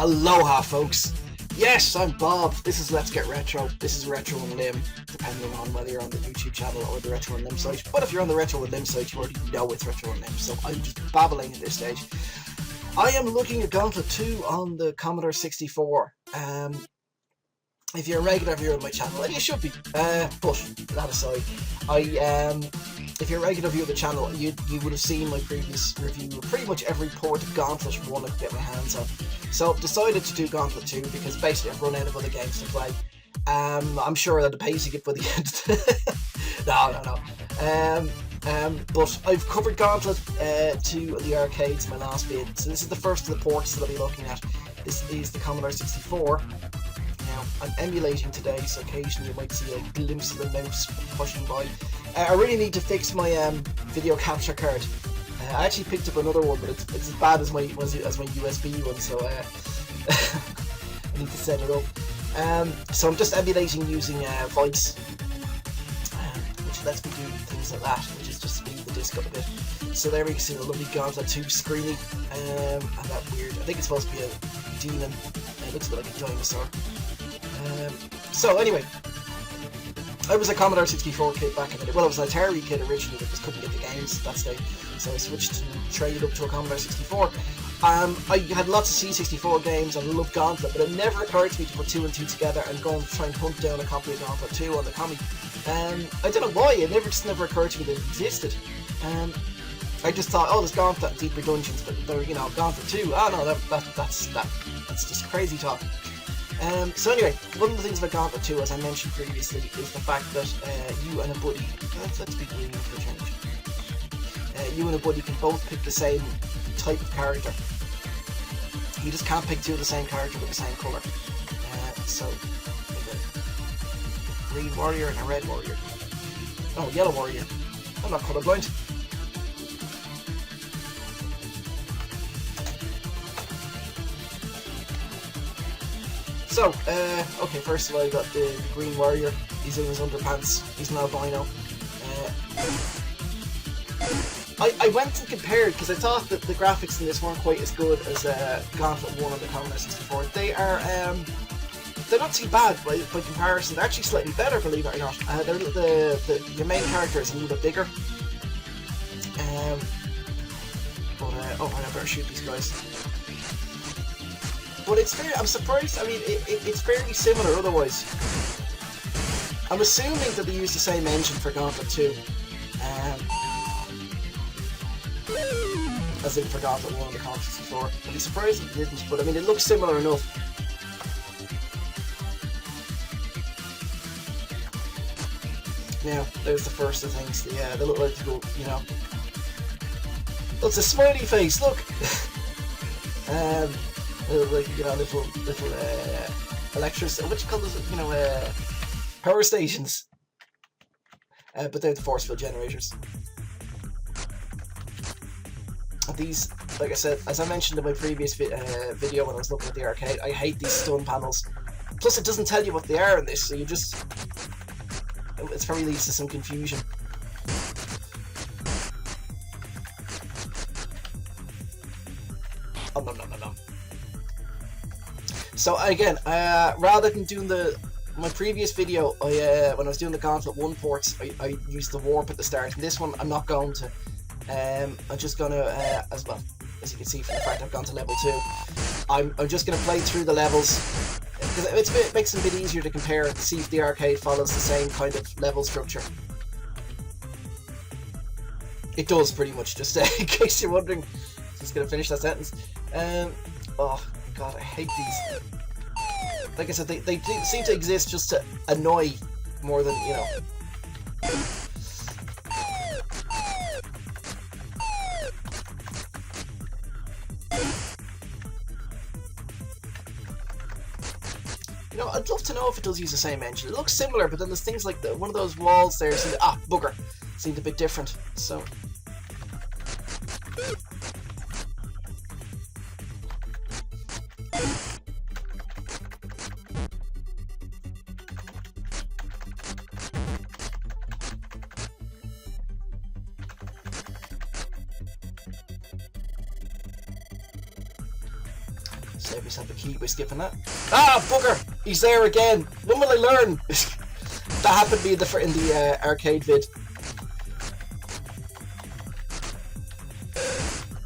Aloha, folks. Yes, I'm Bob. This is Let's Get Retro. This is Retro and Limb, depending on whether you're on the YouTube channel or the Retro and Limb site. But if you're on the Retro and Limb site, you already know it's Retro and Limb, so I'm just babbling at this stage. I am looking at Gauntlet II on the Commodore 64. If you're a regular viewer of my channel, and you should be, but that aside, if you're a regular viewer of the channel, you would have seen my previous review of pretty much every port of Gauntlet 1 I could get my hands on. So I've decided to do Gauntlet 2 because basically I've run out of other games to play. I'm sure that the pacing it by the end. No. But I've covered Gauntlet 2 at the arcades in my last vid. So this is the first of the ports that I'll be looking at. This is the Commodore 64. Now, I'm emulating today, so occasionally you might see a glimpse of the mouse pushing by. I really need to fix my video capture card. I actually picked up another one, but it's as bad as my USB one, so I need to set it up. So I'm just emulating using Voice, which lets me do things like that, which is just speed the disc up a bit. So there we can see the lovely Gauntlet 2 screening, and that weird, I think it's supposed to be a demon. It looks a bit like a dinosaur. So anyway, I was a Commodore 64 kid back in the day. Well, I was an Atari kid originally, but just couldn't get the games at that stage. So I switched to trade up to a Commodore 64. I had lots of C64 games and I loved Gauntlet, but it never occurred to me to put 2 and 2 together and go and try and hunt down a copy of Gauntlet 2 on the commie. I don't know why, it never occurred to me that it existed. I just thought, oh, there's Gauntlet and Deeper Dungeons, but they're, Gauntlet 2. Oh no, that's just crazy talk. So anyway, one of the things about Gauntlet 2, as I mentioned previously, is the fact that you and a buddy, let's be green for a change. You and a buddy can both pick the same type of character. You just can't pick two of the same character with the same colour. So, like a green warrior and a red warrior. Oh, yellow warrior. I'm not colourblind. So, okay, first of all, you got the green warrior. He's in his underpants. He's an albino. I went and compared because I thought that the graphics in this weren't quite as good as Gauntlet 1 on the Commodore 64. They are, they're not too bad by comparison. They're actually slightly better, believe it or not. Your main character is a little bit bigger. Oh, I better shoot these guys. But it's fair. I'm surprised. I mean, it's fairly similar otherwise. I'm assuming that they use the same engine for Gauntlet 2. As in for Gauntlet 1 on the Commodore 64. I'd be surprised if it didn't, but I mean, it looks similar enough. Now, there's the first of things. They look like little, Oh, it's a smiley face, look! Like, little electricity, what do you call those, power stations. But they're the force field generators. These, like I said, as I mentioned in my previous video when I was looking at the arcade, I hate these stun panels. Plus it doesn't tell you what they are in this, so you just... It probably leads to some confusion. Oh, no. So again, rather than doing my previous video, when I was doing the Gauntlet 1 ports, I used the warp at the start. In this one, I'm not going to. I'm just going to, as well, as you can see from the fact I've gone to level 2, I'm just going to play through the levels, because it makes it a bit easier to compare and see if the arcade follows the same kind of level structure. It does, pretty much, just in case you're wondering. Just going to finish that sentence. Oh, God, I hate these. Like I said, they do seem to exist just to annoy more than, I'd love to know if it does use the same engine. It looks similar, but then there's things like one of those walls there bugger, seemed a bit different, so... Save myself a key by skipping that. Ah, bugger! He's there again! When will I learn? That happened to me in the arcade vid.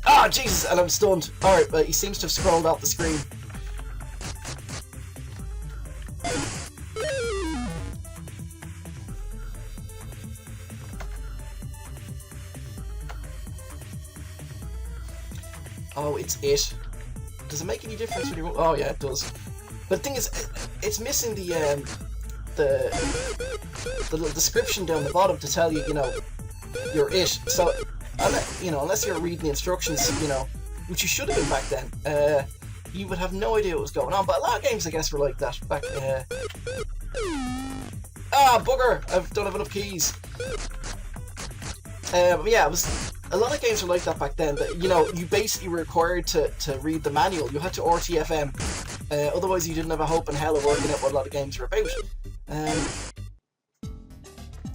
Ah, Jesus! And I'm stunned. Alright, but he seems to have scrolled off the screen. Oh, it's it. Does it make any difference when you... Oh, yeah, it does. But the thing is, it's missing the little description down the bottom to tell you, you know, you're it. So, you know, unless you're reading the instructions, you know, which you should have been back then, you would have no idea what was going on. But a lot of games, I guess, were like that back. Ah, bugger! I don't have enough keys. Yeah, it was. A lot of games were like that back then. That, you know, you basically were required to read the manual. You had to RTFM. Otherwise, you didn't have a hope in hell of working out what a lot of games were about.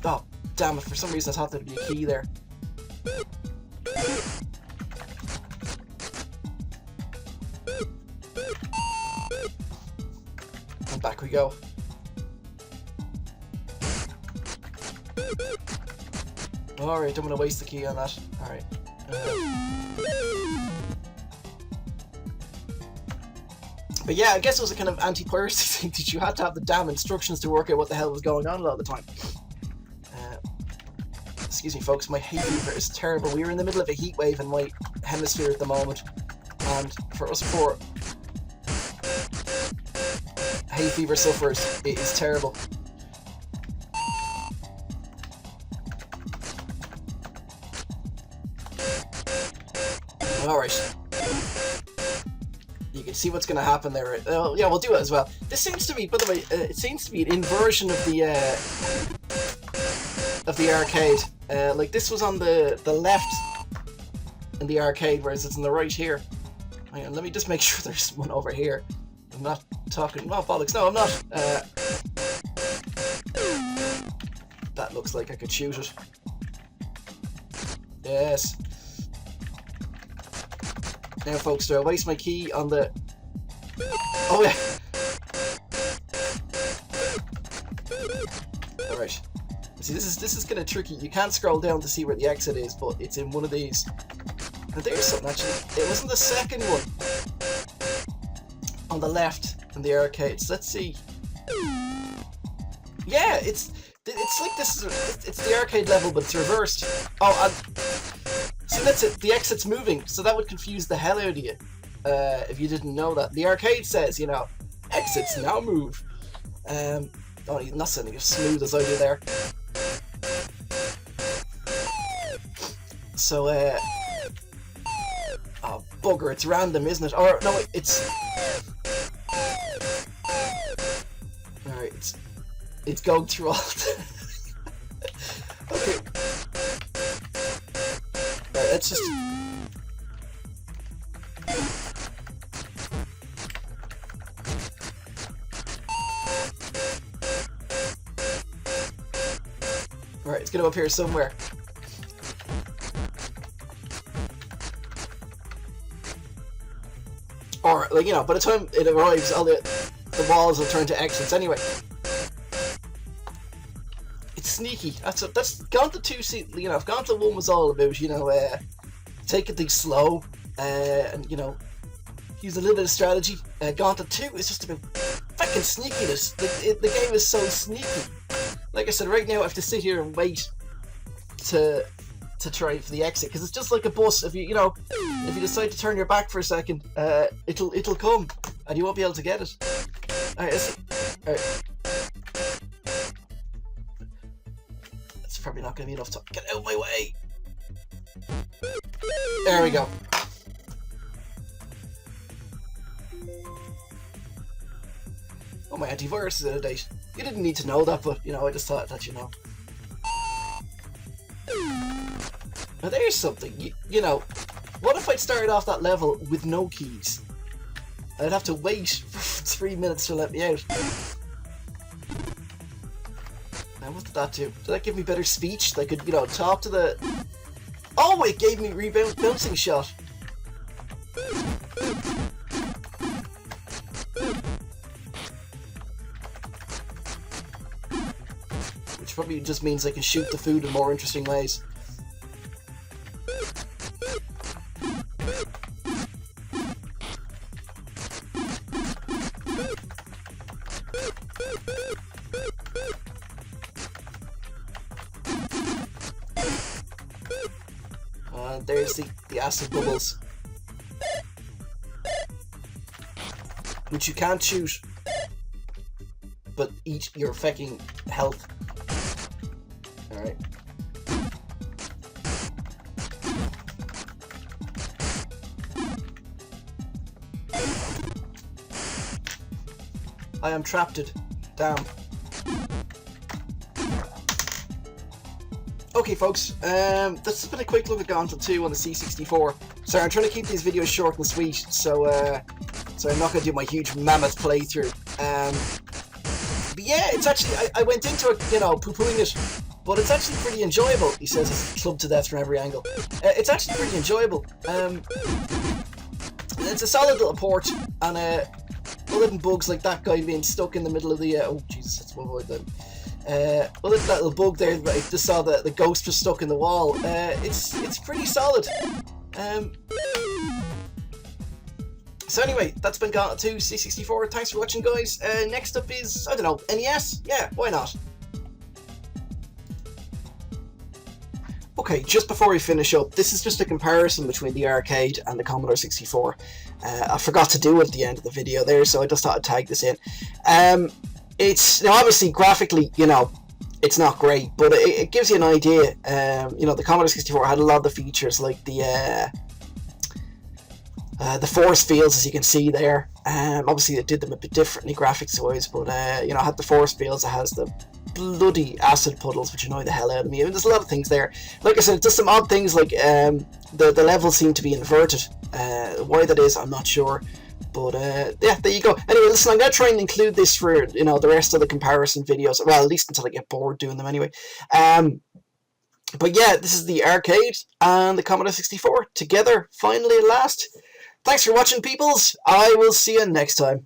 Oh, damn it! For some reason, I thought there'd be a key there. And back we go. Alright, don't want to waste the key on that. Alright. But yeah, I guess it was a kind of anti-piracy thing that you had to have the damn instructions to work out what the hell was going on a lot of the time. Excuse me, folks, my hay fever is terrible. We are in the middle of a heat wave in my hemisphere at the moment, and for us poor hay fever sufferers, it is terrible. Alright. You can see what's going to happen there. Yeah, we'll do it as well. This seems to be, by the way, it seems to be an inversion of the arcade. Like, this was on the left in the arcade, whereas it's on the right here. Hang on, let me just make sure there's one over here. I'm not talking... Oh, bollocks. No, I'm not. That looks like I could shoot it. Yes. Now, folks, do I waste my key on the... Oh, yeah. Alright. See, this is kind of tricky. You can't scroll down to see where the exit is, but it's in one of these. And there's something, actually. It wasn't the second one. On the left in the arcades. Let's see. Yeah, it's like this is... It's the arcade level, but it's reversed. Oh, and... See, that's it. The exit's moving, so that would confuse the hell out of you if you didn't know that. The arcade says, you know, exits now move. Oh, not sounding as smooth as I do there. So, oh, bugger, it's random, isn't it? Or, no, it's... Alright, it's going through all the... Okay. Let's just... Alright, it's gonna appear somewhere. Or, like, you know, by the time it arrives, all the walls will turn to exits anyway. It's sneaky. That's Gauntlet 2. See, you know, if Gauntlet 1 was all about, you know, taking things slow, and, you know, use a little bit of strategy, Gauntlet 2 is just about fucking sneakiness. The game is so sneaky. Like I said, right now I have to sit here and wait to try for the exit, because it's just like a bus. If you know, if you decide to turn your back for a second, it'll come, and you won't be able to get it. Alright, alright. That's probably not going to be enough time. Get out of my way! There we go. Oh, my antivirus is out of date. You didn't need to know that, but, you know, I just thought I'd let you know. Now there's something, you know, what if I'd started off that level with no keys? I'd have to wait for 3 minutes to let me out. Now what did that do? Did that give me better speech? I could, you know, talk to the... Oh, it gave me bouncing shot! probably just means I can shoot the food in more interesting ways. And there's the acid bubbles, which you can't shoot, but eat your fucking health. Alright. I am trapped. Damn. Okay, folks, this has been a quick look at Gauntlet 2 on the C64. Sorry, I'm trying to keep these videos short and sweet, so I'm not going to do my huge mammoth playthrough. But yeah, it's actually, I went into it, you know, poo-pooing it, but it's actually pretty enjoyable. He says it's clubbed to death from every angle. It's actually pretty enjoyable. It's a solid little port, and other than bugs like that guy being stuck in the middle of the, oh Jesus, let's avoid them. Other than that little bug there, I just saw that the ghost was stuck in the wall. It's pretty solid. So anyway, that's been Gauntlet 2 C64. Thanks for watching, guys. Next up is, I don't know, NES? Yeah, why not? Okay, just before we finish up, this is just a comparison between the arcade and the Commodore 64. I forgot to do it at the end of the video there, so I just thought I'd tag this in. It's, now obviously graphically, you know, it's not great, but it gives you an idea. You know, the Commodore 64 had a lot of the features, like the force fields, as you can see there. Obviously they did them a bit differently graphics wise, but you know, it had the force fields, it has the bloody acid puddles, which annoy the hell out of me. I mean, there's a lot of things there. Like I said, just some odd things, like the levels seem to be inverted. Why that is, I'm not sure. But yeah, there you go. Anyway, listen, I'm going to try and include this for, you know, the rest of the comparison videos. Well, at least until I get bored doing them anyway. But yeah, this is the arcade and the Commodore 64 together, finally at last. Thanks for watching, peoples. I will see you next time.